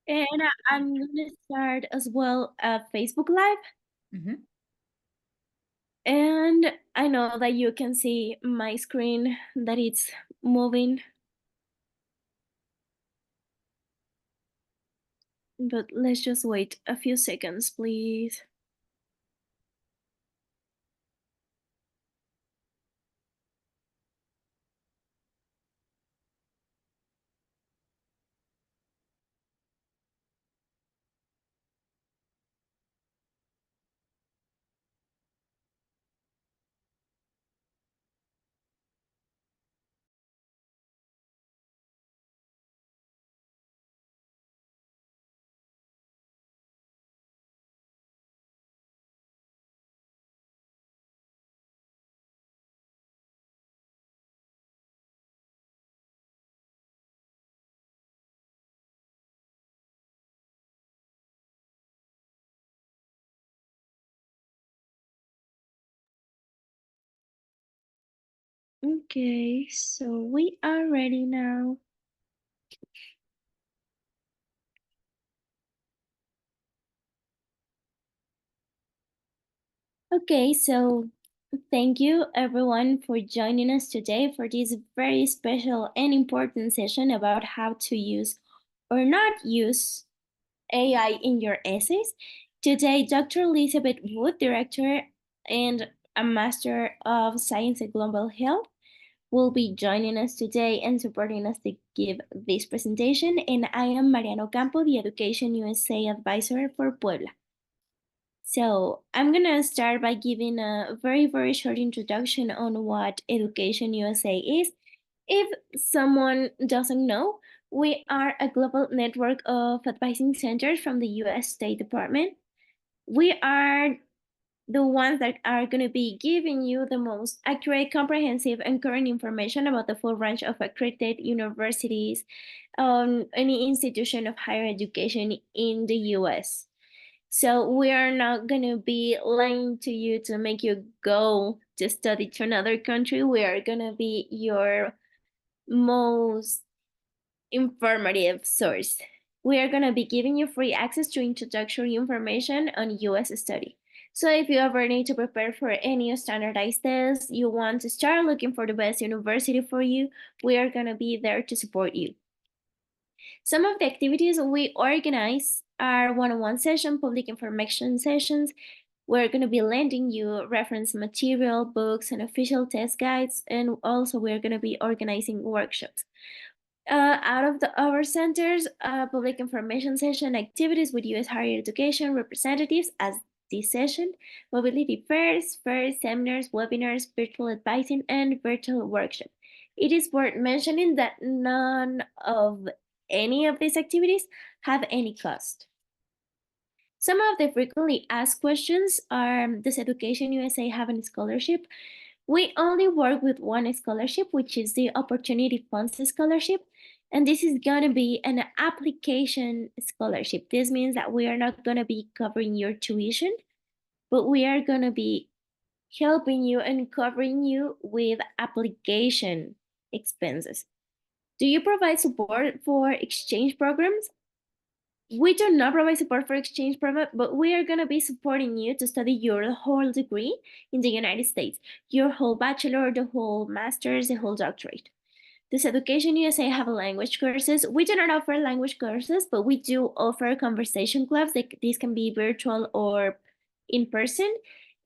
And I'm gonna start as well a Facebook Live. Mhm. And I know that you can see my screen that it's moving, but let's just wait a few seconds, please. Okay, so we are ready now. Okay, so thank you everyone for joining us today for this very special and important session about how to use or not use AI in your essays. Today, Dr. Elizabeth Wood, Director and a Master of Science in Global Health, will be joining us today and supporting us to give this presentation. And I am Mariano Campo, the Education USA Advisor for Puebla. So I'm gonna start by giving a very, very short introduction on what Education USA is. If someone doesn't know, we are a global network of advising centers from the US State Department. We are the ones that are going to be giving you the most accurate, comprehensive, and current information about the full range of accredited universities, any institution of higher education in the US. So we are not going to be lying to you to make you go to study to another country. We are going to be your most informative source. We are going to be giving you free access to introductory information on US study. So if you ever need to prepare for any standardized test, you want to start looking for the best university for you, we are going to be there to support you. Some of the activities we organize are one-on-one session, public information sessions. We're going to be lending you reference material, books, and official test guides, and also we're going to be organizing workshops. Out of our centers, public information session activities with U.S. higher education representatives as this session, mobility fairs, seminars, webinars, virtual advising, and virtual workshop. It is worth mentioning that none of any of these activities have any cost. Some of the frequently asked questions are, does Education USA have a scholarship? We only work with one scholarship, which is the Opportunity Funds Scholarship. And this is going to be an application scholarship. This means that we are not going to be covering your tuition, but we are going to be helping you and covering you with application expenses. Do you provide support for exchange programs? We do not provide support for exchange program, but we are going to be supporting you to study your whole degree in the United States, your whole bachelor, the whole master's, the whole doctorate. Does Education USA have language courses? We do not offer language courses, but we do offer conversation clubs. These can be virtual or in person.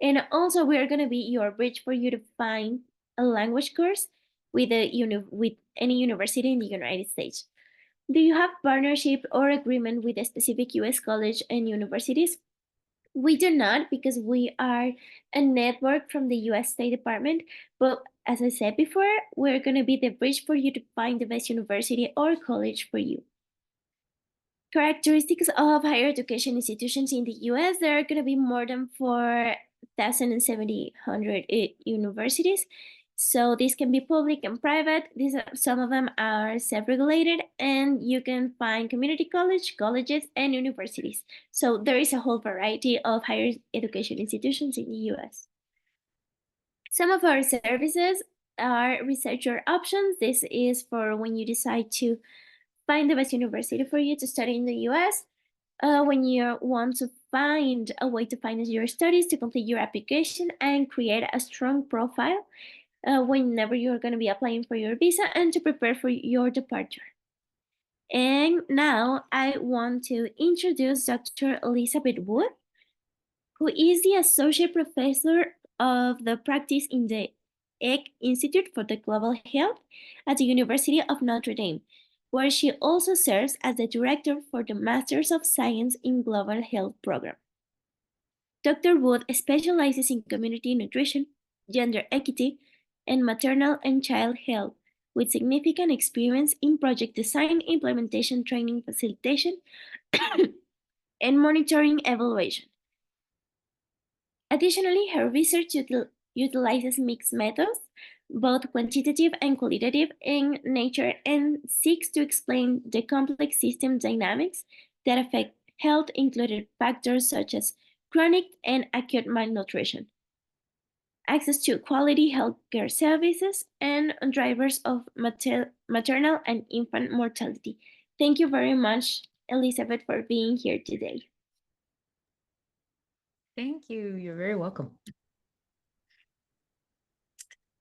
And also, we are going to be your bridge for you to find a language course with with any university in the United States. Do you have partnership or agreement with a specific US college and universities? We do not because we are a network from the US State Department, but as I said before, we're going to be the bridge for you to find the best university or college for you. Characteristics of higher education institutions in the US, there are going to be more than 4,700 universities. So these can be public and private. Some of them are self-regulated, and you can find community colleges, and universities. So there is a whole variety of higher education institutions in the US. Some of our services are researcher options. This is for when you decide to find the best university for you to study in the US, when you want to find a way to finance your studies, to complete your application, and create a strong profile whenever you're going to be applying for your visa and to prepare for your departure. And now I want to introduce Dr. Elizabeth Wood, who is the Associate Professor of the Practice in the Egg Institute for the Global Health at the University of Notre Dame, where she also serves as the Director for the Masters of Science in Global Health program. Dr. Wood specializes in community nutrition, gender equity, and maternal and child health, with significant experience in project design, implementation, training, facilitation, and monitoring evaluation. Additionally, her research utilizes mixed methods, both quantitative and qualitative, in nature and seeks to explain the complex system dynamics that affect health, including factors such as chronic and acute malnutrition, access to quality healthcare services, and drivers of maternal and infant mortality. Thank you very much, Elizabeth, for being here today. Thank you. You're very welcome.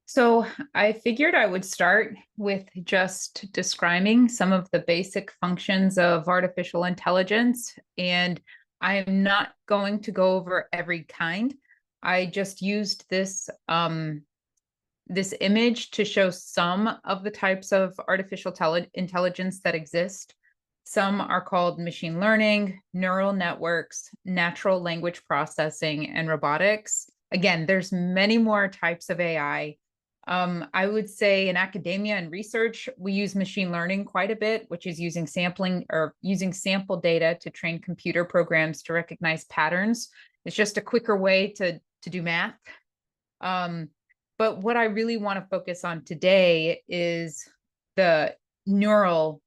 So I figured I would start with just describing some of the basic functions of artificial intelligence, and I'm not going to go over every kind. I just used this this image to show some of the types of artificial intelligence that exist. Some are called machine learning, neural networks, natural language processing, and robotics. Again, there's many more types of AI. I would say in academia and research, we use machine learning quite a bit, which is using sampling or using sample data to train computer programs to recognize patterns. It's just a quicker way to do math. But what I really want to focus on today is the natural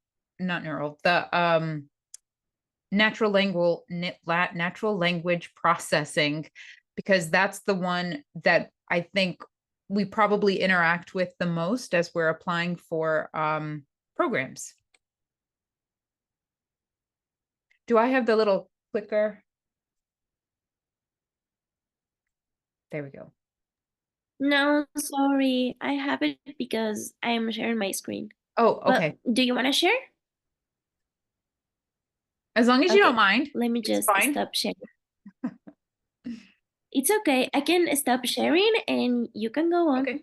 language processing, because that's the one that I think we probably interact with the most as we're applying for programs. Do I have the little clicker? There we go. No, sorry. I have it because I am sharing my screen. Oh, okay. But do you want to share? As long as you don't mind. Let me just stop sharing. It's okay. I can stop sharing and you can go on. Okay.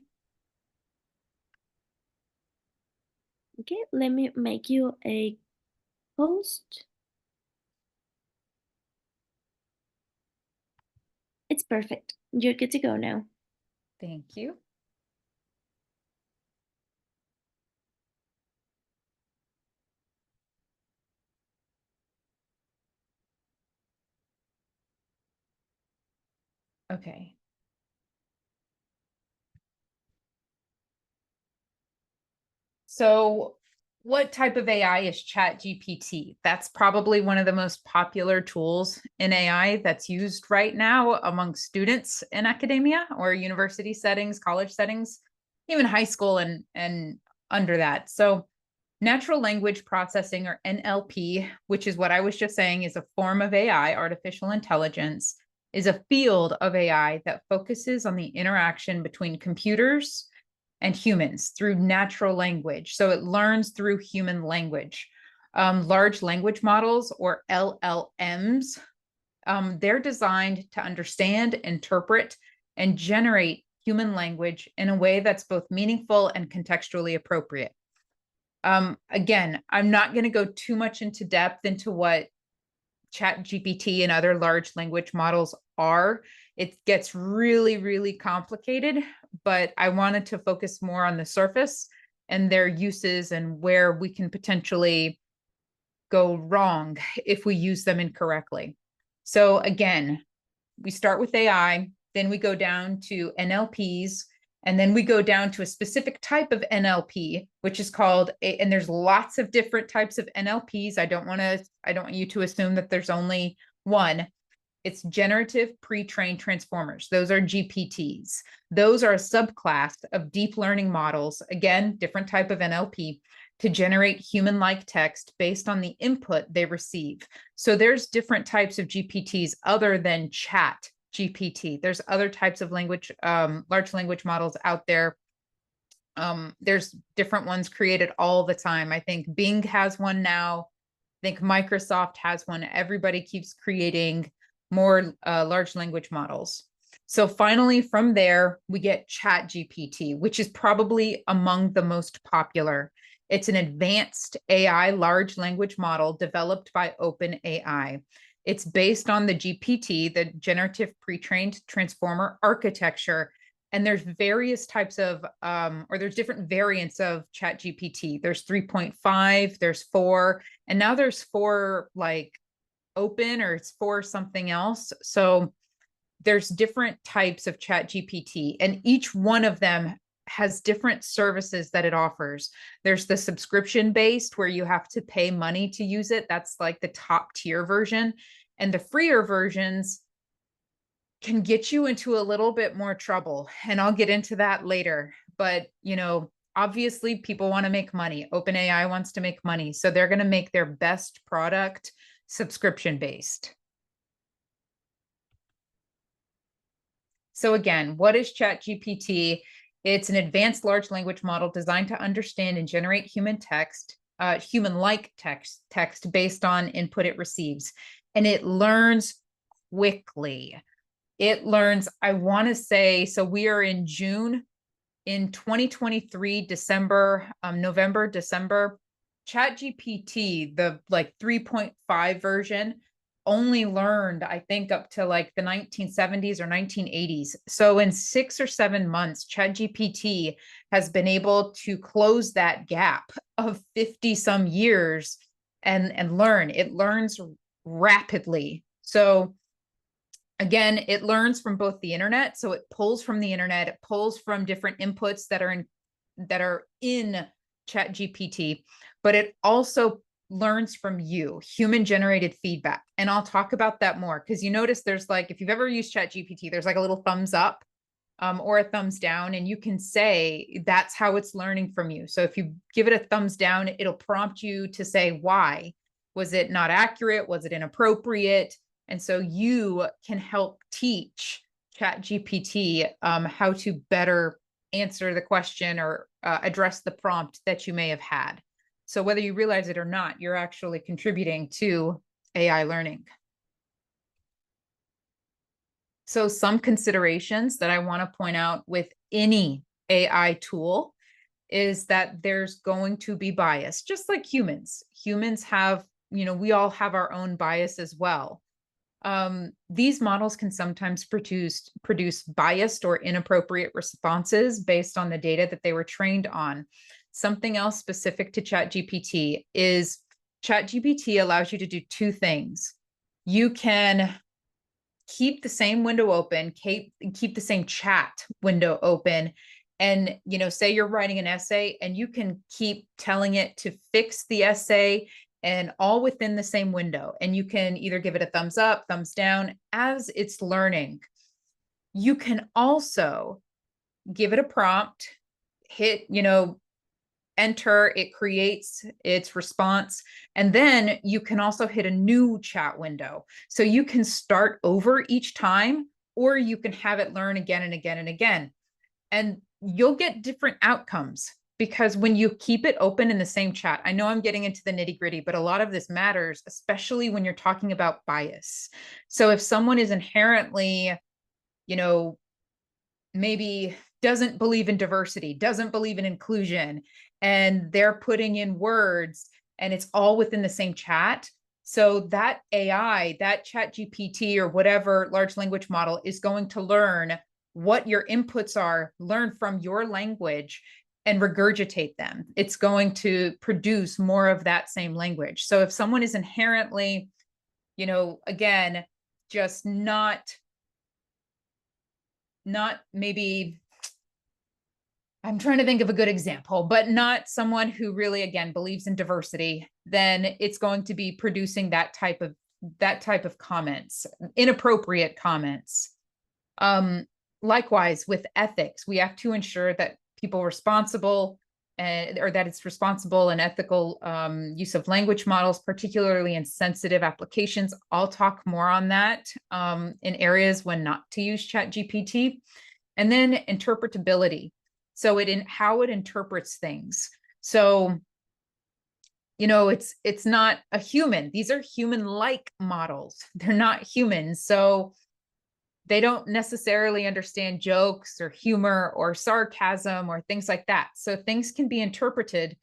Okay, let me make you a host. It's perfect. You're good to go now. Thank you. Okay. So what type of AI is ChatGPT? That's probably one of the most popular tools in AI that's used right now among students in academia or university settings, college settings, even high school and under that. So natural language processing, or NLP, which is what I was just saying is a form of AI, artificial intelligence, is a field of AI that focuses on the interaction between computers and humans through natural language. So it learns through human language. Large language models, or LLMs, they're designed to understand, interpret, and generate human language in a way that's both meaningful and contextually appropriate. Again, I'm not going to go too much into depth into what ChatGPT and other large language models are. It gets really, really complicated, but I wanted to focus more on the surface and their uses and where we can potentially go wrong if we use them incorrectly. So again, we start with AI, then we go down to NLPs, and then we go down to a specific type of NLP, which is called, and there's lots of different types of NLPs. I don't want you to assume that there's only one. It's generative pre-trained transformers. Those are GPTs. Those are a subclass of deep learning models. Again, different type of NLP to generate human-like text based on the input they receive. So there's different types of GPTs other than Chat GPT. There's other types of large language models out there. There's different ones created all the time. I think Bing has one now. I think Microsoft has one. Everybody keeps creating more large language models. So finally, from there, we get Chat GPT, which is probably among the most popular. It's an advanced AI large language model developed by OpenAI. It's based on the GPT, the generative pre-trained transformer architecture. And there's various types of, or there's different variants of Chat GPT. There's 3.5, there's 4, and now there's 4 like open, or it's 4 something else. So there's different types of Chat GPT, and each one of them has different services that it offers. There's the subscription based where you have to pay money to use it. That's like the top tier version. And the freer versions can get you into a little bit more trouble. And I'll get into that later. But, obviously people want to make money. OpenAI wants to make money. So they're going to make their best product subscription based. So again, what is ChatGPT? It's an advanced large language model designed to understand and generate human-like text based on input it receives. And it learns quickly. It learns, I want to say, so we are in June. In 2023, November, December, ChatGPT, the 3.5 version, only learned, I think, up to like the 1970s or 1980s. So in 6 or 7 months, ChatGPT has been able to close that gap of 50 some years and learn. It learns rapidly. So again, it learns from both the internet. So it pulls from the internet, it pulls from different inputs that are in ChatGPT, but it also learns from you, human generated feedback. And I'll talk about that more, because you notice there's if you've ever used ChatGPT, there's a little thumbs up or a thumbs down, and you can say that's how it's learning from you. So if you give it a thumbs down, it'll prompt you to say why. Was it not accurate? Was it inappropriate? And so you can help teach ChatGPT how to better answer the question or address the prompt that you may have had. So whether you realize it or not, you're actually contributing to AI learning. So some considerations that I want to point out with any AI tool is that there's going to be bias, just like humans. Humans have, we all have our own bias as well. These models can sometimes produce biased or inappropriate responses based on the data that they were trained on. Something else specific to ChatGPT is ChatGPT allows you to do 2 things. You can keep the same window open, keep the same chat window open, and say you're writing an essay, and you can keep telling it to fix the essay, and all within the same window. And you can either give it a thumbs up, thumbs down as it's learning. You can also give it a prompt, hit, enter, it creates its response. And then you can also hit a new chat window. So you can start over each time, or you can have it learn again and again and again. And you'll get different outcomes, because when you keep it open in the same chat, I know I'm getting into the nitty gritty, but a lot of this matters, especially when you're talking about bias. So if someone is inherently, maybe doesn't believe in diversity, doesn't believe in inclusion, and they're putting in words and it's all within the same chat. So that AI, that ChatGPT or whatever large language model is going to learn what your inputs are, learn from your language and regurgitate them. It's going to produce more of that same language. So if someone is inherently, again, just not maybe, I'm trying to think of a good example, but not someone who really, again, believes in diversity, then it's going to be producing that type of comments, inappropriate comments. Likewise, with ethics, we have to ensure that people responsible or that it's responsible and ethical use of language models, particularly in sensitive applications. I'll talk more on that in areas when not to use ChatGPT. And then interpretability. So how it interprets things. So, it's not a human. These are human-like models. They're not humans. So they don't necessarily understand jokes or humor or sarcasm or things like that. So things can be interpreted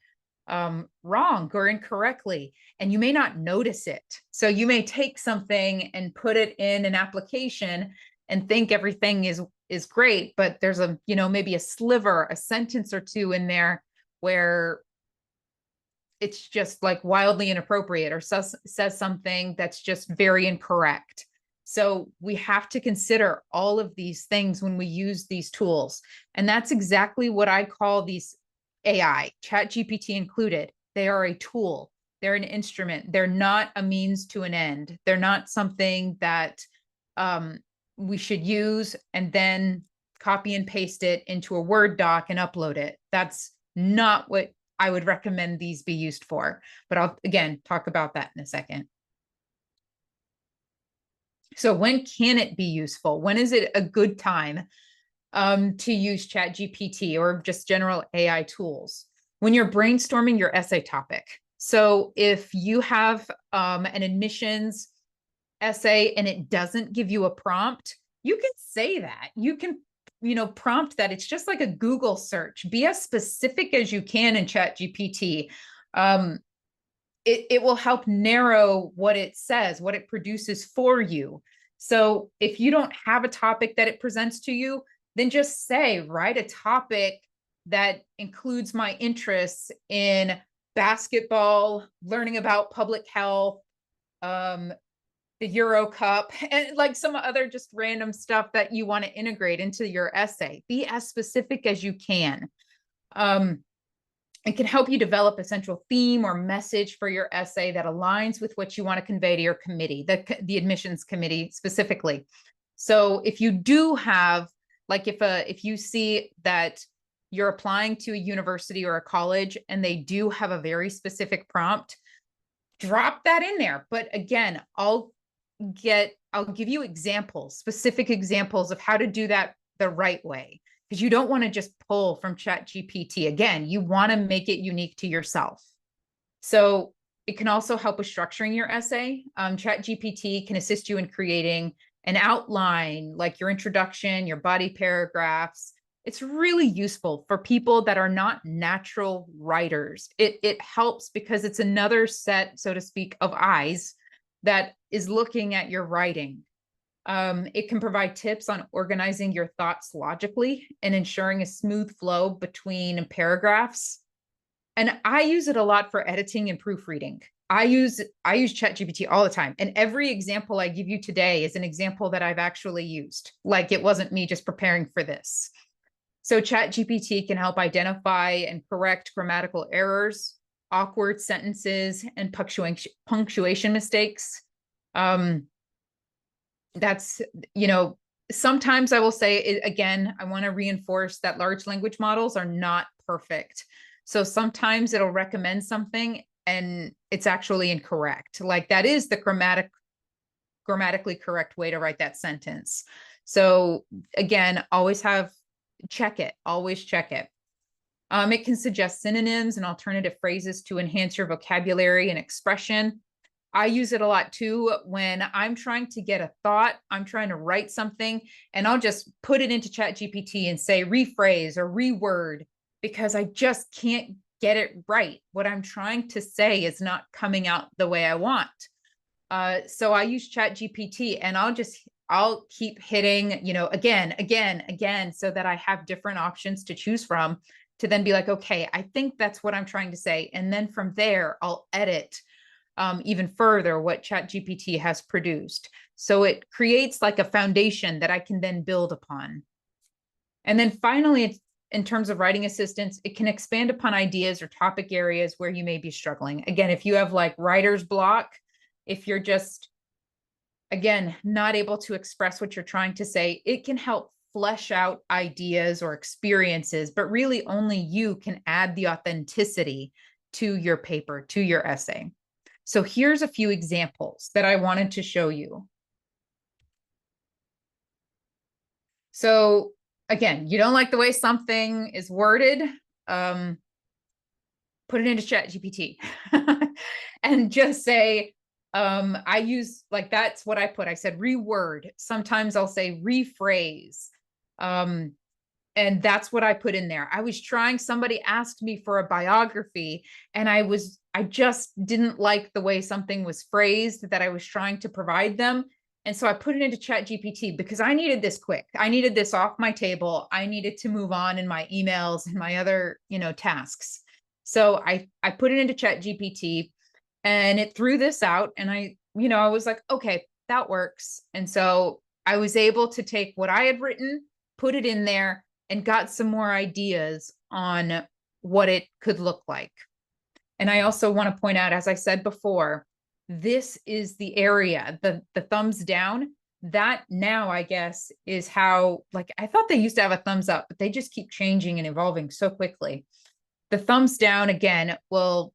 wrong or incorrectly, and you may not notice it. So you may take something and put it in an application and think everything is great, but there's maybe a sliver, a sentence or two in there where it's just like wildly inappropriate or says something that's just very incorrect. So we have to consider all of these things when we use these tools. And that's exactly what I call these AI, ChatGPT included. They are a tool. They're an instrument. They're not a means to an end. They're not something that we should use and then copy and paste it into a Word doc and upload it. That's not what I would recommend these be used for. But I'll, again, talk about that in a second. So when can it be useful? When is it a good time to use ChatGPT or just general AI tools? When you're brainstorming your essay topic. So if you have an admissions essay and it doesn't give you a prompt, you can say that. You can, prompt that. It's just like a Google search. Be as specific as you can in ChatGPT. It will help narrow what it says, what it produces for you. So if you don't have a topic that it presents to you, then just write a topic that includes my interests in basketball, learning about public health, the Euro Cup, and like some other just random stuff that you want to integrate into your essay. Be as specific as you can. It can help you develop a central theme or message for your essay that aligns with what you want to convey to your committee, the admissions committee specifically. So if you do have, like if you see that you're applying to a university or a college and they do have a very specific prompt, drop that in there. But again, I'll give you examples, specific examples of how to do that the right way. Because you don't want to just pull from ChatGPT. Again, you want to make it unique to yourself. So it can also help with structuring your essay. ChatGPT can assist you in creating an outline, like your introduction, your body paragraphs. It's really useful for people that are not natural writers. It helps because it's another set, so to speak, of eyes that is looking at your writing. It can provide tips on organizing your thoughts logically and ensuring a smooth flow between paragraphs. And I use it a lot for editing and proofreading. I use ChatGPT all the time. And every example I give you today is an example that I've actually used. Like it wasn't me just preparing for this. So ChatGPT can help identify and correct grammatical errors, awkward sentences, and punctuation mistakes. That's, sometimes I will say, again, I want to reinforce that large language models are not perfect. So sometimes it'll recommend something and it's actually incorrect. Like that is the grammatically correct way to write that sentence. So again, always check it. It can suggest synonyms and alternative phrases to enhance your vocabulary and expression. I use it a lot too when I'm trying to get a thought, I'm trying to write something, and I'll just put it into ChatGPT and say rephrase or reword because I just can't get it right. What I'm trying to say is not coming out the way I want. So I use ChatGPT and I'll keep hitting, again, so that I have different options to choose from to then be like, okay, I think that's what I'm trying to say. And then from there, I'll edit even further what ChatGPT has produced. So it creates like a foundation that I can then build upon. And then finally, in terms of writing assistance, it can expand upon ideas or topic areas where you may be struggling. Again, if you have like writer's block, if you're just, again, not able to express what you're trying to say, it can help flesh out ideas or experiences, but really only you can add the authenticity to your paper, to your essay. So here's a few examples that I wanted to show you. So again, you don't like the way something is worded, put it into ChatGPT and just say, I use, like, that's what I put. I said reword. Sometimes I'll say rephrase. And that's what I put in there. I was trying, somebody asked me for a biography, and I just didn't like the way something was phrased that I was trying to provide them. And so I put it into ChatGPT because I needed this quick. I needed this off my table. I needed to move on in my emails and my other, tasks. So I put it into ChatGPT and it threw this out, and I was like, okay, that works. And so I was able to take what I had written, put it in there, and got some more ideas on what it could look like. And I also want to point out, as I said before, this is the area, the thumbs down, that now I guess is how, like, I thought they used to have a thumbs up, but they just keep changing and evolving so quickly. The thumbs down, again, will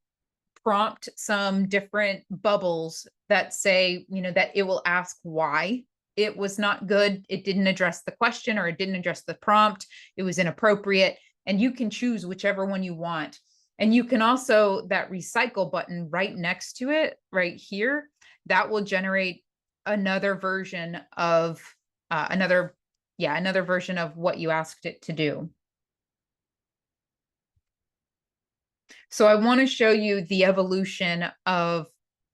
prompt some different bubbles that say, that it will ask why it was not good. It didn't address the question, or it didn't address the prompt. It was inappropriate. And you can choose whichever one you want. And you can also, that recycle button right next to it, right here, that will generate another version of another version of what you asked it to do. So I want to show you the evolution of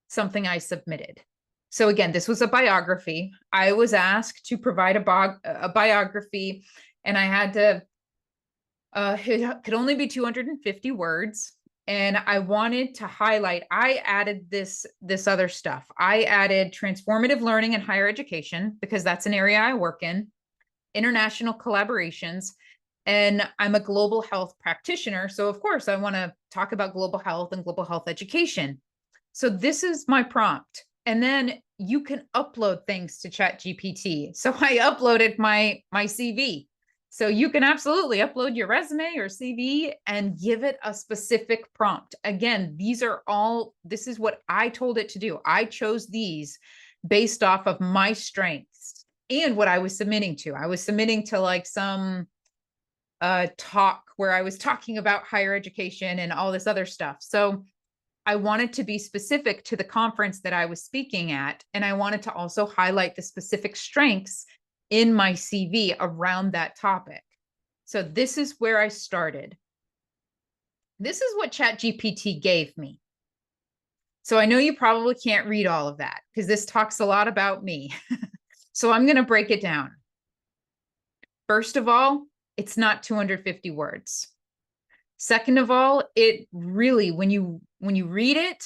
something I submitted. So again, this was a biography. I was asked to provide a biography, and I had to, it could only be 250 words. And I wanted to highlight, I added this other stuff. I added transformative learning in higher education, because that's an area I work in, international collaborations, and I'm a global health practitioner. So of course I want to talk about global health and global health education. So this is my prompt. And then you can upload things to ChatGPT. So I uploaded my CV. So you can absolutely upload your resume or CV and give it a specific prompt. Again, this is what I told it to do. I chose these based off of my strengths and what I was submitting to. I was submitting to like some talk where I was talking about higher education and all this other stuff. So I wanted to be specific to the conference that I was speaking at. And I wanted to also highlight the specific strengths in my CV around that topic. So this is where I started. This is what ChatGPT gave me. So I know you probably can't read all of that because this talks a lot about me. So I'm going to break it down. First of all, it's not 250 words. Second of all, it really, when you read it,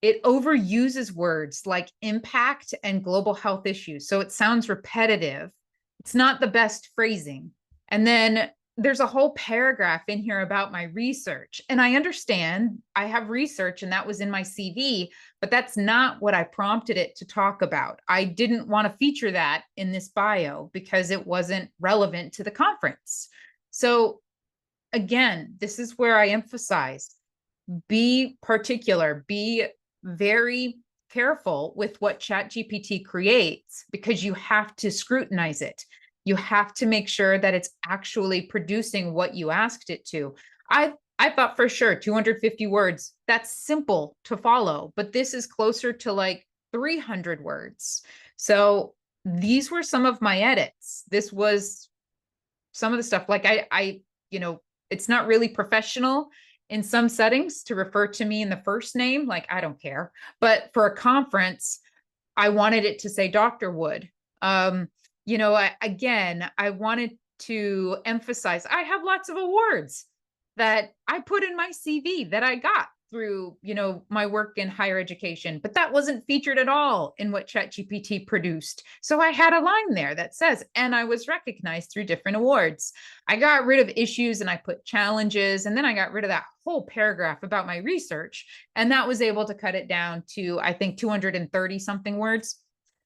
it overuses words like impact and global health issues. So it sounds repetitive. It's not the best phrasing. And then there's a whole paragraph in here about my research. And I understand I have research and that was in my CV, but that's not what I prompted it to talk about. I didn't want to feature that in this bio because it wasn't relevant to the conference. So again, this is where I emphasize, be particular, be very careful with what ChatGPT creates because you have to scrutinize it. You have to make sure that it's actually producing what you asked it to. I thought for sure 250 words, that's simple to follow, but this is closer to like 300 words. So these were some of my edits. This was some of the stuff, like I it's not really professional in some settings to refer to me in the first name. Like, I don't care. But for a conference, I wanted it to say Dr. Wood. Again, I wanted to emphasize, I have lots of awards that I put in my CV that I got through, my work in higher education, but that wasn't featured at all in what ChatGPT produced. So I had a line there that says, and I was recognized through different awards. I got rid of issues and I put challenges, and then I got rid of that whole paragraph about my research. And that was able to cut it down to, I think, 230 something words.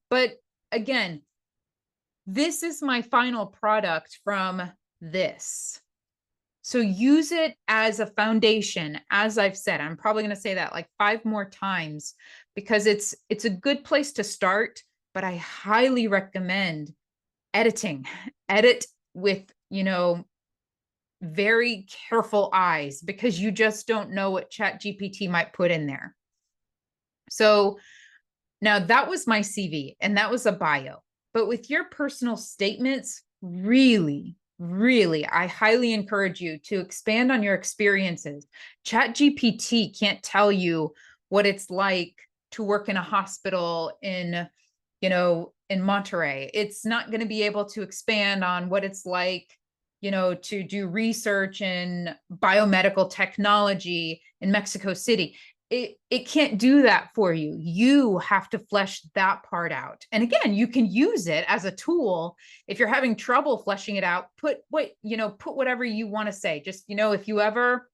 But again, this is my final product from this. So use it as a foundation. As I've said, I'm probably going to say that like 5 more times because it's a good place to start, but I highly recommend editing. Edit with, very careful eyes because you just don't know what ChatGPT might put in there. So now that was my CV and that was a bio. But with your personal statements, really, really, I highly encourage you to expand on your experiences. ChatGPT can't tell you what it's like to work in a hospital in Monterey. It's not going to be able to expand on what it's like, to do research in biomedical technology in Mexico City. It can't do that for you. You have to flesh that part out. And again, you can use it as a tool. If you're having trouble fleshing it out, put whatever you want to say. Just, if you ever,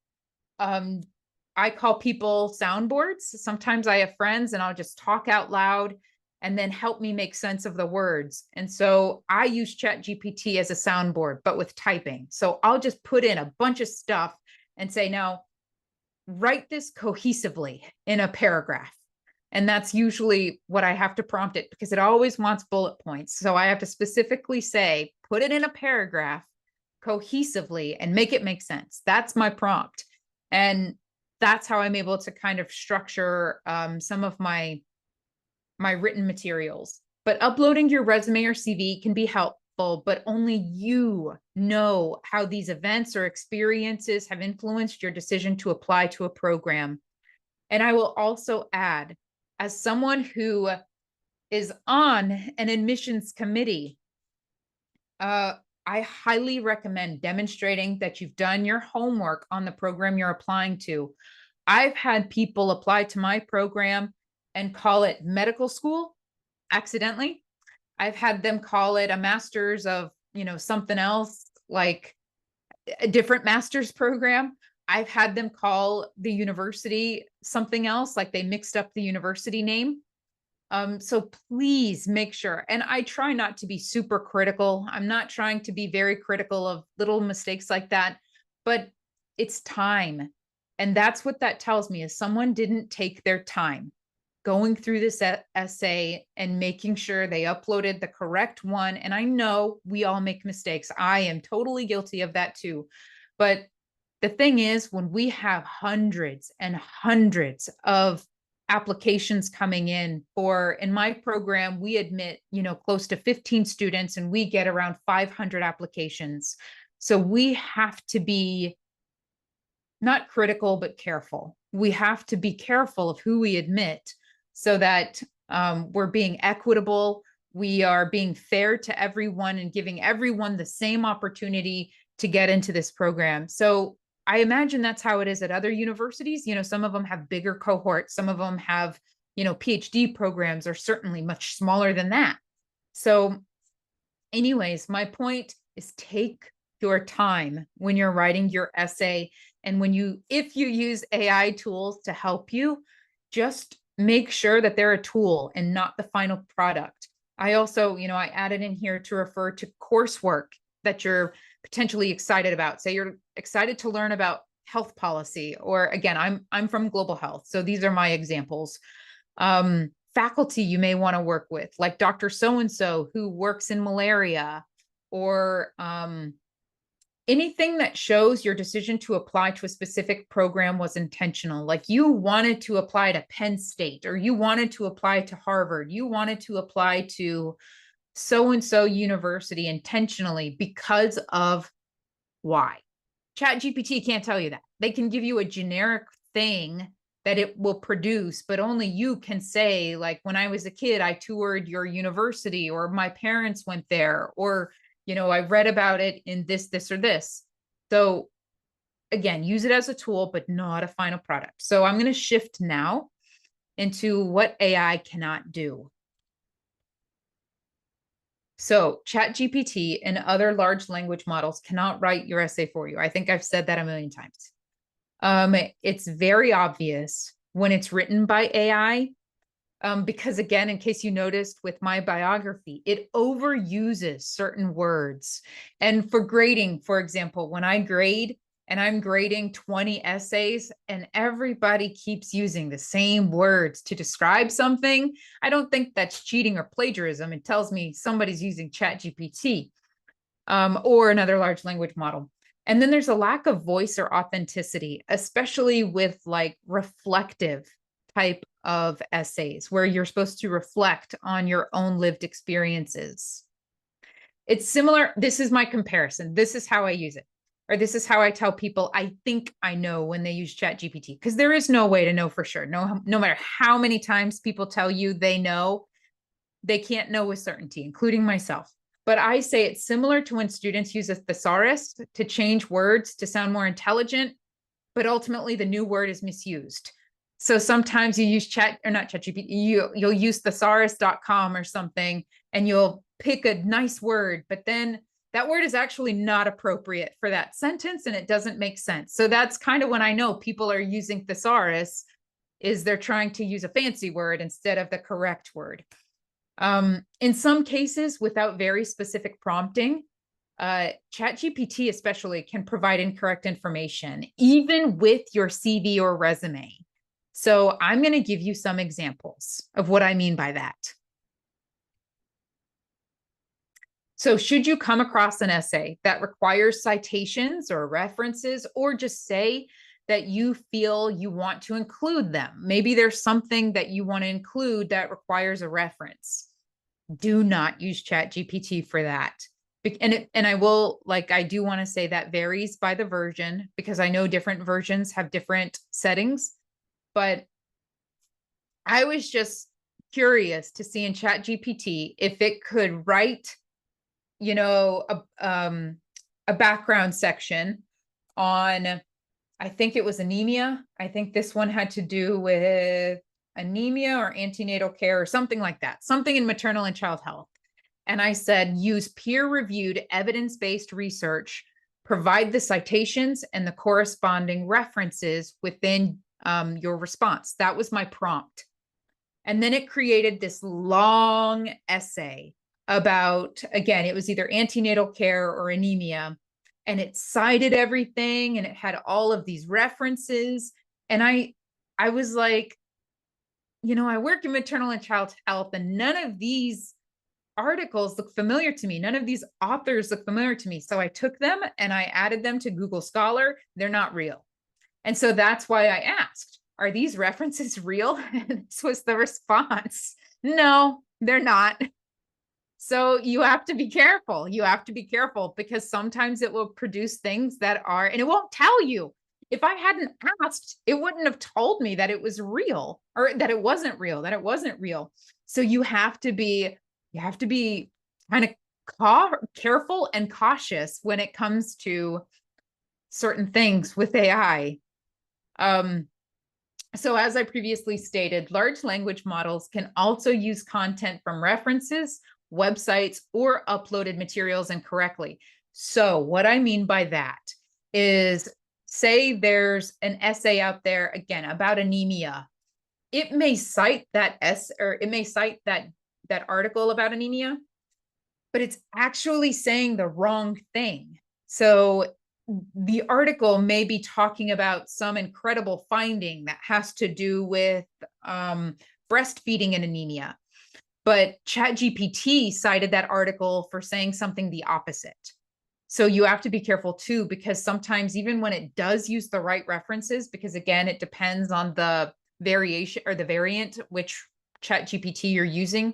I call people soundboards. Sometimes I have friends and I'll just talk out loud and then help me make sense of the words. And so I use ChatGPT as a soundboard, but with typing. So I'll just put in a bunch of stuff and say, now, write this cohesively in a paragraph. And that's usually what I have to prompt it because it always wants bullet points. So I have to specifically say, put it in a paragraph cohesively and make it make sense. That's my prompt. And that's how I'm able to kind of structure some of my written materials. But uploading your resume or CV can be helpful, but only you know how these events or experiences have influenced your decision to apply to a program. And I will also add, as someone who is on an admissions committee, I highly recommend demonstrating that you've done your homework on the program you're applying to. I've had people apply to my program and call it medical school accidentally. I've had them call it a master's of, something else, like a different master's program. I've had them call the university something else, like they mixed up the university name. So please make sure. And I try not to be super critical. I'm not trying to be very critical of little mistakes like that, but it's time. And that's what that tells me is someone didn't take their time going through this essay and making sure they uploaded the correct one. And I know we all make mistakes. I am totally guilty of that too. But the thing is, when we have hundreds and hundreds of applications coming in my program, we admit, close to 15 students and we get around 500 applications. So we have to be not critical, but careful. We have to be careful of who we admit so that we're being equitable. We are being fair to everyone and giving everyone the same opportunity to get into this program. So I imagine that's how it is at other universities. Some of them have bigger cohorts. Some of them have, PhD programs are certainly much smaller than that. So anyways, my point is take your time when you're writing your essay. And if you use AI tools to help you, just make sure that they're a tool and not the final product. I also, I added in here to refer to coursework that you're potentially excited about. Say you're excited to learn about health policy, or again, I'm from global health. So these are my examples. Faculty you may want to work with, like Dr. So-and-so who works in malaria, or anything that shows your decision to apply to a specific program was intentional. Like you wanted to apply to Penn State, or you wanted to apply to Harvard, you wanted to apply to so-and-so university intentionally because of why. ChatGPT can't tell you that. They can give you a generic thing that it will produce, but only you can say, like, when I was a kid, I toured your university, or my parents went there, or, I read about it in this, or this. So again, use it as a tool, but not a final product. So I'm going to shift now into what AI cannot do. So ChatGPT and other large language models cannot write your essay for you. I think I've said that a million times. It's very obvious when it's written by AI because again, in case you noticed with my biography, it overuses certain words. And for grading, for example, when I grade and I'm grading 20 essays and everybody keeps using the same words to describe something, I don't think that's cheating or plagiarism. It tells me somebody's using ChatGPT or another large language model. And then there's a lack of voice or authenticity, especially with like reflective type of essays where you're supposed to reflect on your own lived experiences. It's similar. This is my comparison. This is how I use it. Or this is how I tell people I think I know when they use ChatGPT, because there is no way to know for sure. No matter how many times people tell you they know, they can't know with certainty, including myself. But I say it's similar to when students use a thesaurus to change words to sound more intelligent, but ultimately the new word is misused. So sometimes you use you'll use thesaurus.com or something, and you'll pick a nice word, but then that word is actually not appropriate for that sentence and it doesn't make sense. So that's kind of when I know people are using thesaurus, is they're trying to use a fancy word instead of the correct word. In some cases, without very specific prompting, ChatGPT especially can provide incorrect information, even with your CV or resume. So I'm going to give you some examples of what I mean by that. So should you come across an essay that requires citations or references, or just say that you feel you want to include them, maybe there's something that you want to include that requires a reference, do not use ChatGPT for that. And I will, like, I do want to say that varies by the version, because I know different versions have different settings, but I was just curious to see in ChatGPT if it could write, a background section on, I think it was anemia. I think this one had to do with anemia or antenatal care or something like that, something in maternal and child health. And I said, use peer-reviewed evidence-based research, provide the citations and the corresponding references within your response. That was my prompt. And then it created this long essay about, again, it was either antenatal care or anemia, and it cited everything and it had all of these references. And I was like, I work in maternal and child health, and none of these articles look familiar to me. None of these authors look familiar to me. So I took them and I added them to Google Scholar. They're not real. And so that's why I asked, are these references real? And this was the response. No, they're not. So you have to be careful. You have to be careful, because sometimes it will produce things that are, and it won't tell you. If I hadn't asked, it wouldn't have told me that it was real, or that it wasn't real, that it wasn't real. So you have to be kind of careful and cautious when it comes to certain things with AI. So as I previously stated, large language models can also use content from references, websites, or uploaded materials incorrectly. So what I mean by that is, say there's an essay out there, again, about anemia. It may cite that that article about anemia, but it's actually saying the wrong thing. So the article may be talking about some incredible finding that has to do with breastfeeding and anemia, but ChatGPT cited that article for saying something the opposite. So you have to be careful too, because sometimes even when it does use the right references, because again, it depends on the variation or the variant which ChatGPT you're using.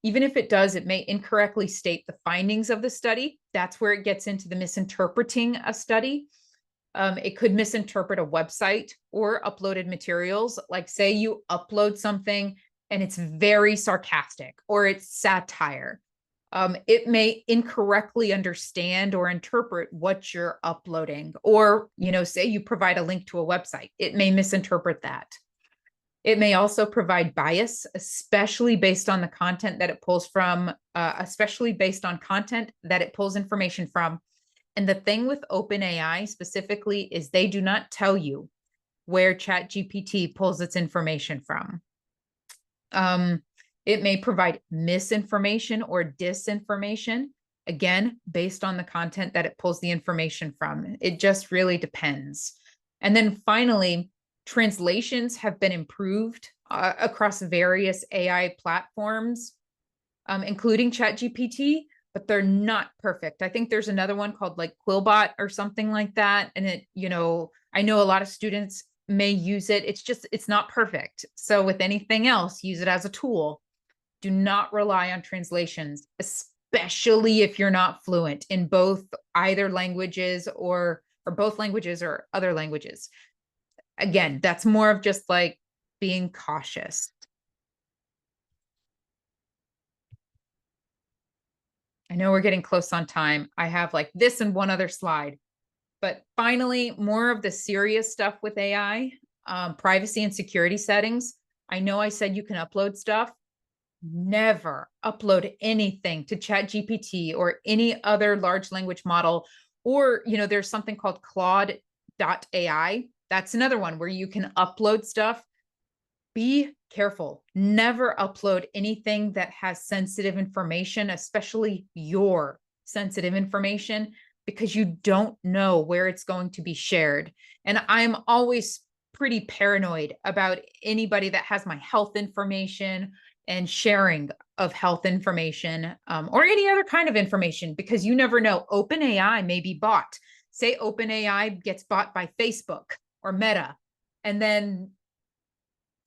Even if it does, it may incorrectly state the findings of the study. That's where it gets into the misinterpreting a study. It could misinterpret a website or uploaded materials. Like, say you upload something and it's very sarcastic or it's satire. It may incorrectly understand or interpret what you're uploading. Or, say you provide a link to a website, it may misinterpret that. It may also provide bias, especially based on the content that it pulls from, especially based on content that it pulls information from. And the thing with OpenAI specifically is they do not tell you where ChatGPT pulls its information from. It may provide misinformation or disinformation, again, based on the content that it pulls the information from. It just really depends. And then finally, translations have been improved across various AI platforms, including ChatGPT, but they're not perfect. I think there's another one called like Quillbot or something like that. And it, I know a lot of students may use it. It's not perfect. So with anything else, use it as a tool. Do not rely on translations, especially if you're not fluent in both either languages or both languages or other languages. Again, that's more of just like being cautious. I know we're getting close on time. I have like this and one other slide. But finally, more of the serious stuff with AI, privacy and security settings. I know I said you can upload stuff. Never upload anything to ChatGPT or any other large language model. Or, there's something called Claude.ai. That's another one where you can upload stuff. Be careful. Never upload anything that has sensitive information, especially your sensitive information, because you don't know where it's going to be shared. And I'm always pretty paranoid about anybody that has my health information and sharing of health information, or any other kind of information, because you never know. OpenAI may be bought. Say OpenAI gets bought by Facebook or Meta, and then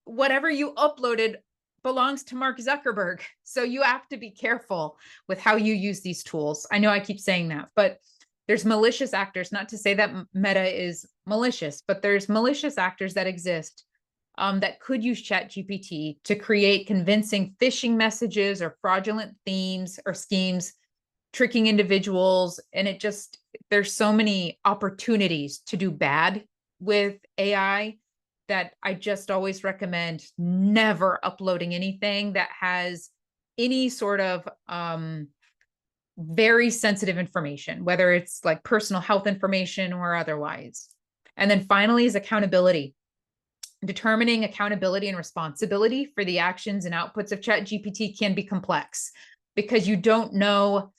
whatever you uploaded belongs to Mark Zuckerberg. So you have to be careful with how you use these tools. I know I keep saying that, but there's malicious actors, not to say that Meta is malicious, but there's malicious actors that exist that could use ChatGPT to create convincing phishing messages or fraudulent themes or schemes, tricking individuals. And there's so many opportunities to do bad with AI that I just always recommend never uploading anything that has any sort of very sensitive information, whether it's like personal health information or otherwise. And then finally is accountability. Determining accountability and responsibility for the actions and outputs of ChatGPT can be complex because you don't know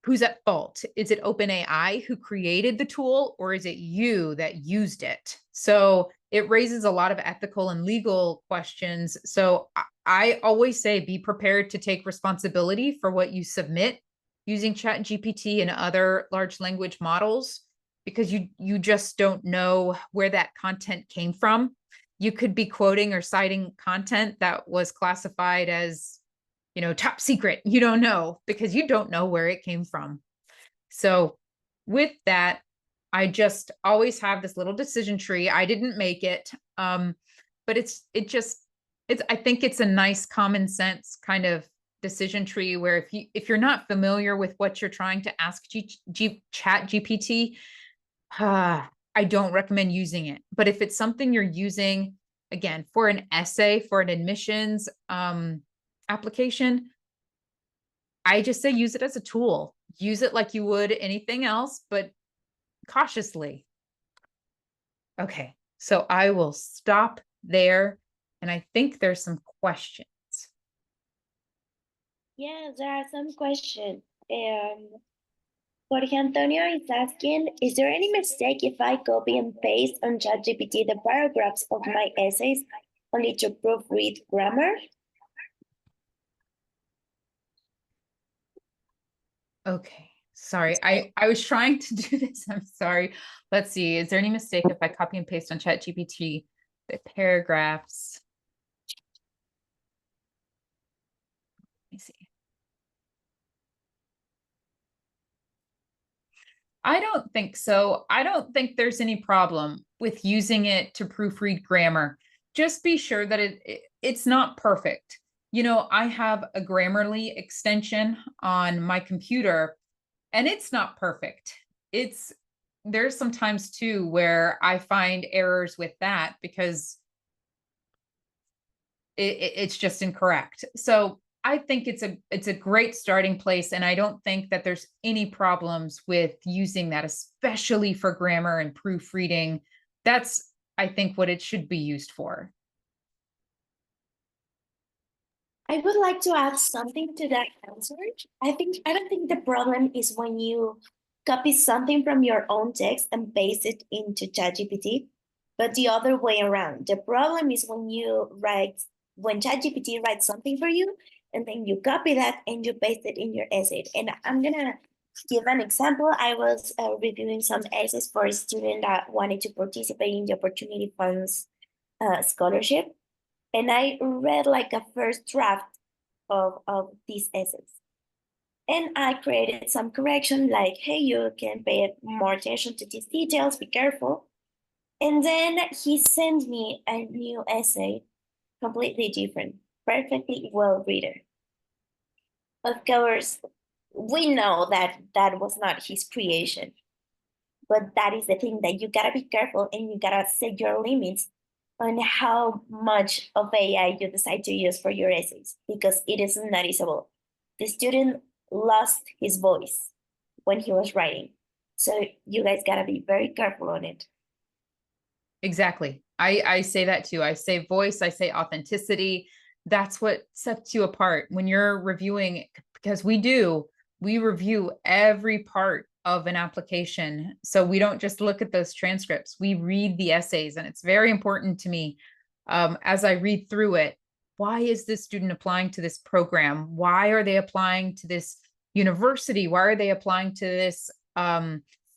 who's at fault. Is it OpenAI who created the tool, or is it you that used it? So it raises a lot of ethical and legal questions. So I always say be prepared to take responsibility for what you submit using ChatGPT and other large language models, because you just don't know where that content came from. You could be quoting or citing content that was classified as, top secret. You don't know, because you don't know where it came from. So with that, I just always have this little decision tree. I didn't make it. But I think it's a nice common sense kind of decision tree where if you're not familiar with what you're trying to ask ChatGPT, I don't recommend using it. But if it's something you're using, again, for an essay, for an admissions application, I just say use it as a tool. Use it like you would anything else, but cautiously. Okay, so I will stop there. And I think there's some questions. Yes, there are some questions. Jorge Antonio is asking, is there any mistake if I copy and paste on ChatGPT the paragraphs of my essays only to proofread grammar? Okay, sorry. I was trying to do this. I'm sorry. Let's see. Is there any mistake if I copy and paste on ChatGPT the paragraphs? Let me see. I don't think so. I don't think there's any problem with using it to proofread grammar. Just be sure that it's not perfect. I have a Grammarly extension on my computer, and it's not perfect. There's some times too where I find errors with that because it's just incorrect. So I think it's a great starting place, and I don't think that there's any problems with using that, especially for grammar and proofreading. That's, I think, what it should be used for. I would like to add something to that answer. I don't think the problem is when you copy something from your own text and paste it into ChatGPT, but the other way around. The problem is when ChatGPT writes something for you, and then you copy that and you paste it in your essay. And I'm gonna give an example. I was reviewing some essays for a student that wanted to participate in the Opportunity Funds scholarship, and I read like a first draft of these essays. And I created some correction like, hey, you can pay more attention to these details, be careful. And then he sent me a new essay, completely different, perfectly well written. Of course, we know that that was not his creation, but that is the thing that you gotta be careful and you gotta set your limits on how much of AI you decide to use for your essays because it is noticeable. The student lost his voice when he was writing. So you guys gotta be very careful on it. Exactly. I say that too. I say voice, I say authenticity. That's what sets you apart when you're reviewing, because we review every part of an application. So we don't just look at those transcripts, we read the essays. And it's very important to me, as I read through it, why is this student applying to this program? Why are they applying to this university? Why are they applying to this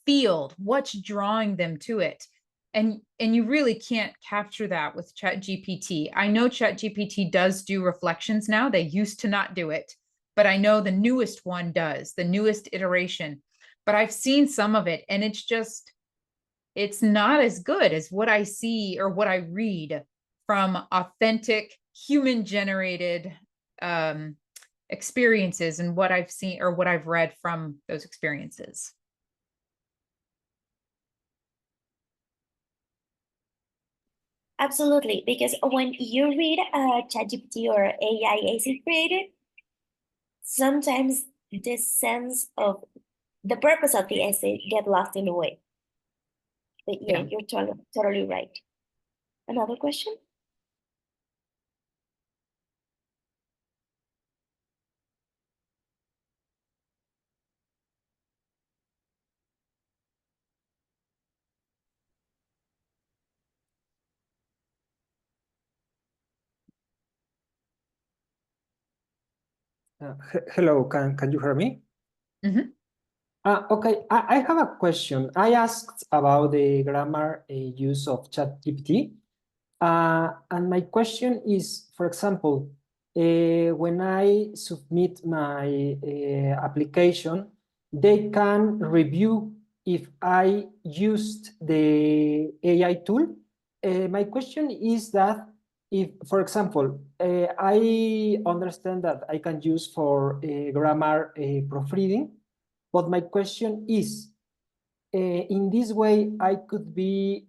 field? What's drawing them to it? And you really can't capture that with ChatGPT. I know ChatGPT does do reflections now. They used to not do it, but I know the newest one does, the newest iteration. But I've seen some of it, and it's not as good as what I see or what I read from authentic human generated experiences and what I've seen or what I've read from those experiences. Absolutely, because when you read a ChatGPT or AI essay created, sometimes the sense of the purpose of the essay get lost in the way. But yeah, Yeah. you're totally right. Another question? Hello, can you hear me? Mhm. Okay, I have a question. I asked about the grammar use of ChatGPT. And my question is, for example, when I submit my application, they can review if I used the AI tool. My question is that if, for example, I understand that I can use for grammar proofreading, but my question is, in this way, I could be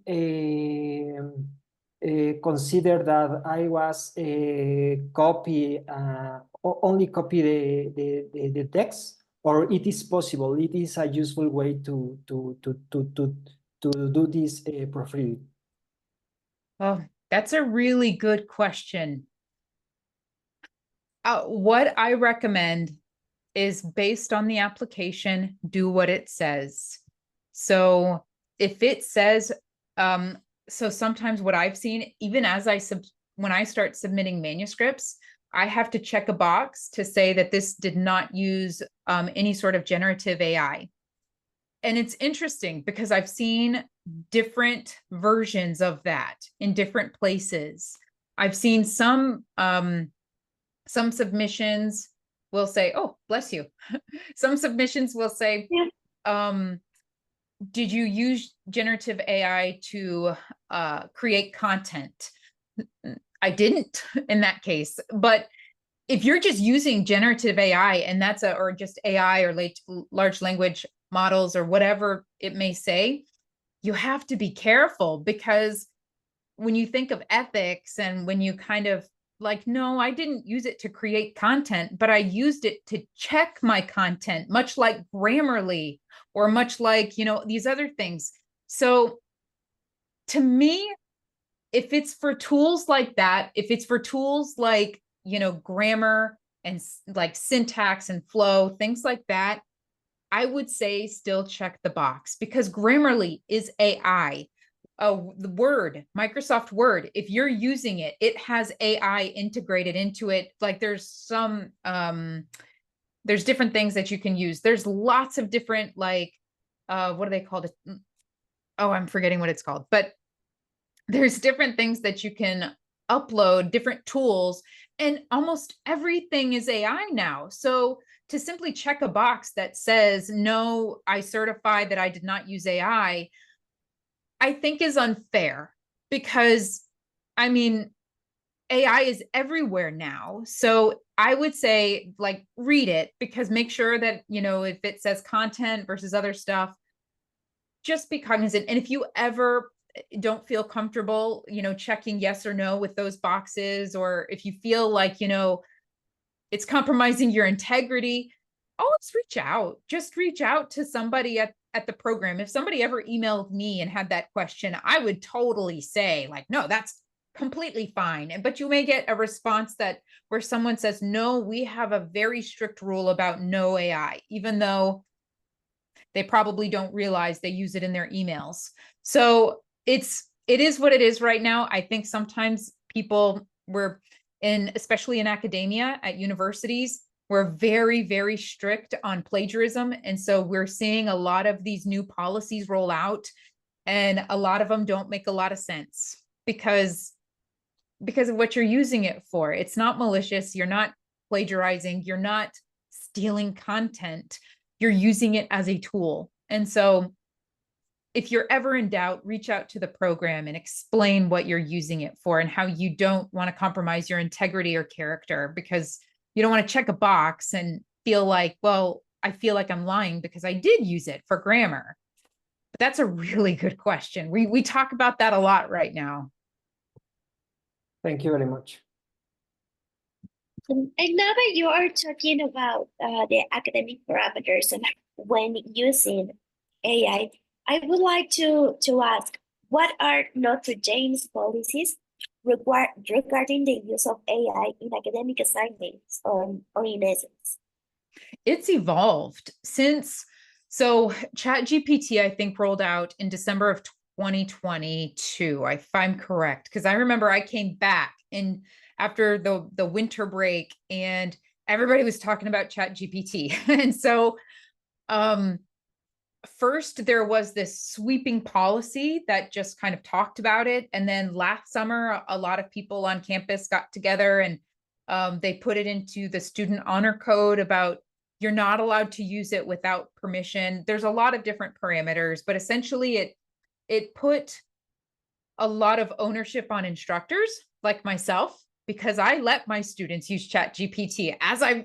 consider that I was only copy the text, or it is possible. It is a useful way to do this proofreading. Oh, that's a really good question. What I recommend is based on the application, do what it says. So if it says, um, so sometimes what I've seen, even as when I start submitting manuscripts, I have to check a box to say that this did not use any sort of generative AI. And it's interesting because I've seen different versions of that in different places. I've seen some submissions will say, oh, bless you. Some submissions will say, Yeah. um, did you use generative AI to create content? I didn't in that case. But if you're just using generative AI and or just AI or large language models or whatever it may say, you have to be careful, because when you think of ethics and when you kind of like, no, I didn't use it to create content, but I used it to check my content, much like Grammarly or much like, these other things. So to me, if it's for tools like that, if it's for tools like grammar and like syntax and flow, things like that, I would say still check the box, because Grammarly is AI. The Word, Microsoft Word, if you're using it, it has AI integrated into it. Like there's different things that you can use. There's lots of different, like, what are they called? Oh, I'm forgetting what it's called, but there's different things that you can upload, different tools, and almost everything is AI now. So to simply check a box that says, no, I certify that I did not use AI, I think is unfair, because I mean, AI is everywhere now. So I would say, like, read it, because make sure that, if it says content versus other stuff, just be cognizant. And if you ever don't feel comfortable, checking yes or no with those boxes, or if you feel like, it's compromising your integrity, always reach out. Just reach out to somebody at the program. If somebody ever emailed me and had that question, I would totally say, like, no, that's completely fine. But you may get a response where someone says, no, we have a very strict rule about no AI, even though they probably don't realize they use it in their emails. So it is what it is right now. I think sometimes especially in academia at universities, we're very, very strict on plagiarism. And so we're seeing a lot of these new policies roll out, and a lot of them don't make a lot of sense because of what you're using it for. It's not malicious. You're not plagiarizing. You're not stealing content. You're using it as a tool. And so if you're ever in doubt, reach out to the program and explain what you're using it for and how you don't want to compromise your integrity or character, because you don't want to check a box and feel like, well, I feel like I'm lying because I did use it for grammar. But that's a really good question. We talk about that a lot right now. Thank you very much. And now that you are talking about the academic parameters and when using AI, I would like to ask, what are Notre Dame's policies regarding the use of AI in academic assignments or in essays? It's evolved since, so ChatGPT, I think, rolled out in December of 2022, if I'm correct, because I remember I came back after the winter break and everybody was talking about ChatGPT. And so first there was this sweeping policy that just kind of talked about it. And then last summer, a lot of people on campus got together and they put it into the student honor code about you're not allowed to use it without permission. There's a lot of different parameters, but essentially it put a lot of ownership on instructors like myself, because I let my students use ChatGPT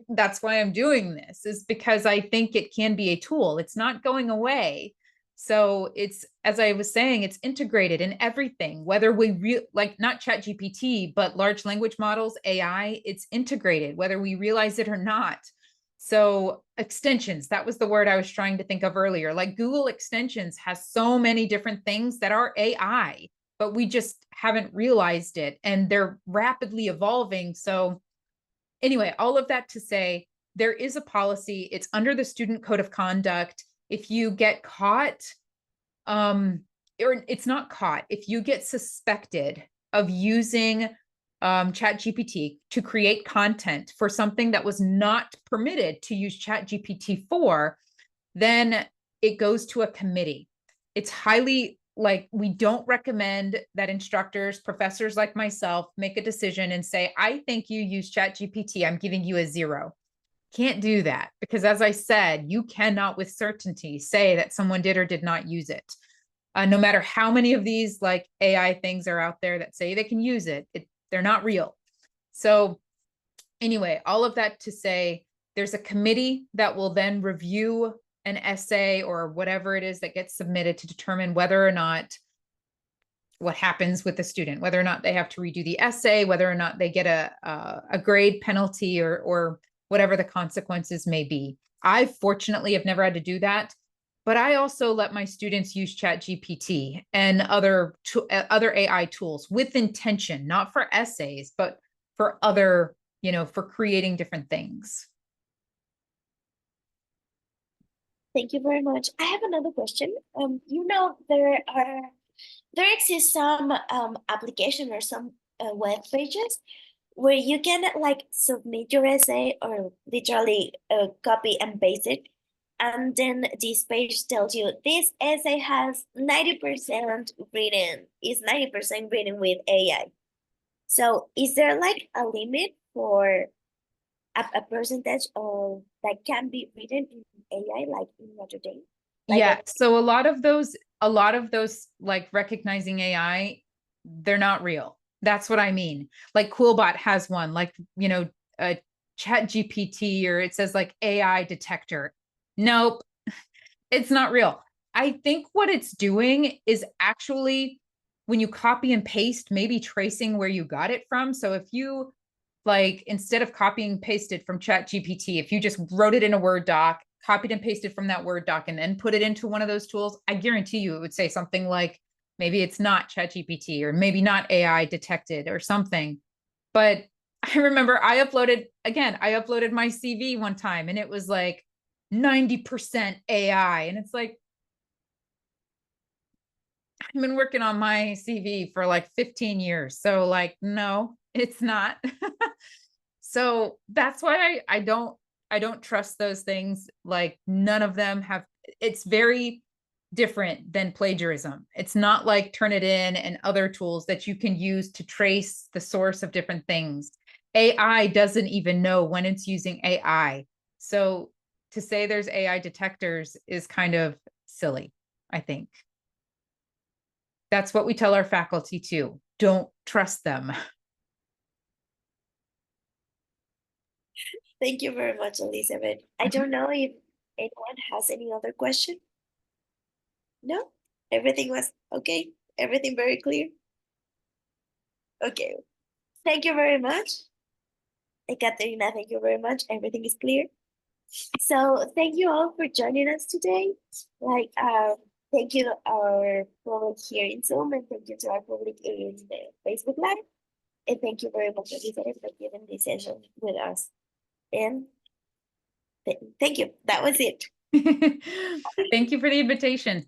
that's why I'm doing this, is because I think it can be a tool. It's not going away. So it's, as I was saying, it's integrated in everything, whether like not ChatGPT, but large language models, AI, it's integrated, whether we realize it or not. So extensions, that was the word I was trying to think of earlier. Like Google extensions has so many different things that are AI, but we just haven't realized it, and they're rapidly evolving. So anyway, all of that to say, there is a policy. It's under the student code of conduct. If you get caught, or it's not caught, if you get suspected of using ChatGPT to create content for something that was not permitted to use ChatGPT for, then it goes to a committee. It's highly, like, we don't recommend that instructors, professors like myself, make a decision and say, I think you use ChatGPT, I'm giving you a 0. Can't do that, because as I said, you cannot with certainty say that someone did or did not use it. No matter how many of these like AI things are out there that say they can use it, they're not real. So anyway, all of that to say, there's a committee that will then review an essay or whatever it is that gets submitted to determine whether or not what happens with the student, whether or not they have to redo the essay, whether or not they get a grade penalty or whatever the consequences may be. I fortunately have never had to do that, but I also let my students use ChatGPT and other AI tools with intention, not for essays, but for other for creating different things. Thank you very much. I have another question. There exists some application or some web pages where you can like submit your essay or literally copy and paste it. And then this page tells you this essay has 90% written, is 90% written with AI. So is there like a limit for a percentage of that can be written in AI, like in Notre Dame? Like Yeah. So a lot of those like recognizing AI, they're not real. That's what I mean. Like Quillbot has one, like, a Chat GPT, or it says like AI detector. Nope, it's not real. I think what it's doing is actually, when you copy and paste, maybe tracing where you got it from. So if you, like, instead of copying and pasted from Chat GPT, if you just wrote it in a Word doc, copied and pasted from that Word doc, and then put it into one of those tools, I guarantee you it would say something like, maybe it's not Chat GPT, or maybe not AI detected or something. But I remember I uploaded my CV one time, and it was like 90% AI. And it's like, I've been working on my CV for like 15 years. So like, no, it's not. So that's why I don't trust those things. Like, none of them have, it's very different than plagiarism. It's not like Turnitin and other tools that you can use to trace the source of different things. AI doesn't even know when it's using AI. So to say there's AI detectors is kind of silly, I think. That's what we tell our faculty too. Don't trust them. Thank you very much, Elizabeth. I don't know if anyone has any other question. No? Everything was okay? Everything very clear? Okay. Thank you very much. Ekaterina, thank you very much. Everything is clear. So thank you all for joining us today. Thank you to our public here in Zoom, and thank you to our public in the Facebook Live. And thank you very much, Elizabeth, for giving this session with us. And thank you. That was it. Thank you for the invitation.